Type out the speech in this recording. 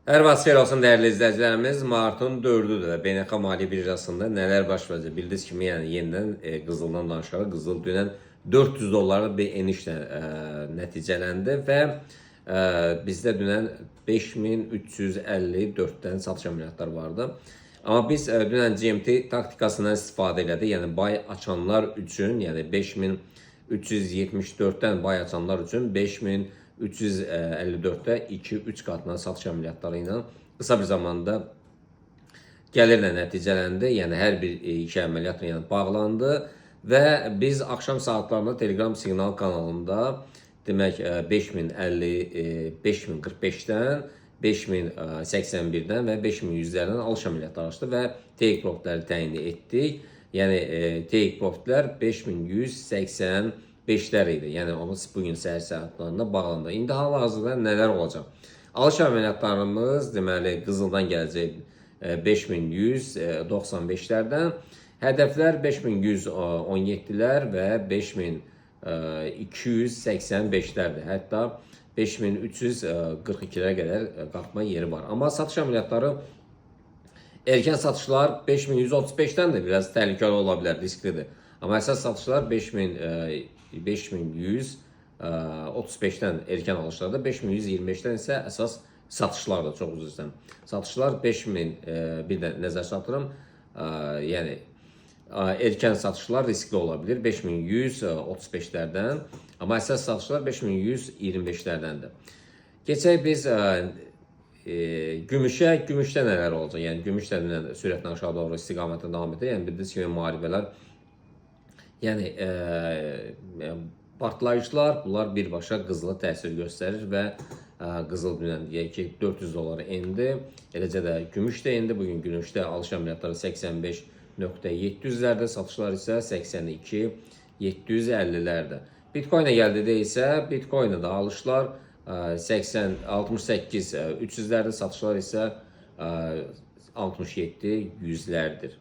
Hər vaxt xeyir olsun dəyərli izləyicilərimiz. Martın 4-üdür və Beynəlxalq Maliyyə Birjasında nələr baş verəcək? Bildiyiniz kimi, yəni yenidən qızıldan danışaraq, qızıl dünən $400 bir enişlə nəticələndi və bizdə dünən 5354-dən satış əməliyyatları vardı. Amma biz dünən GMT taktikasından istifadə elədik. Yəni bay açanlar üçün, yəni 5374-dən bay açanlar üçün 5354-də 2-3 qatına satış əməliyyatları ilə qısa bir zamanda gəlirlə nəticələndi. Yəni hər bir iki əməliyyatla yəni bağlandı və biz axşam saatlarında Telegram siqnal kanalında demək 5045-dən 5081-dən və 5100-lərdən alış əməliyyatları açdı və take profitləri təyin etdik. Yəni take profitlər 5185-lər idi. Yəni onu bugün səhər saatlarında bağlandı. İndi hal-hazırda nələr olacaq? Alış əməliyyatlarımız deməli qızıldan gələcək 5195-lərdən. Hədəflər 5117-lər və 5285-lərdir. Hətta 5342-lərə qədər qalxma yeri var. Amma satış əməliyyatları erkən satışlar 5135-dən də biraz təhlükəli ola bilər, risklidir. Amma əsas satışlar 5135-dən erkən alışlarda, 5125-dən isə əsas satışlardır, çox üzr istəyirəm. Satışlar 5000 bir də nəzər çatdırım. Yəni erkən satışlar riskli ola bilər 5135-lərdən, amma əsas satışlar 5125-lərdəndir. Keçək biz gümüşə. Gümüşdə nələr olacaq? Yəni gümüş də sürətlə aşağı doğru istiqamətə davam edir. Yəni bildiyiniz kimi müharibələr, yəni partlayışlar, bunlar birbaşa qızıla təsir göstərir və qızıl dünən deyək ki $400 endi. Eləcə də gümüş də endi. Bugün gümüşdə alış əməliyyatları 85.700-lərdə, satışlar isə 82.750-lərdə. Bitcoin'ə gəldikdə isə Bitcoin'ə də alışlar 68.300-lərdə, satışlar isə 67.100-lərdir.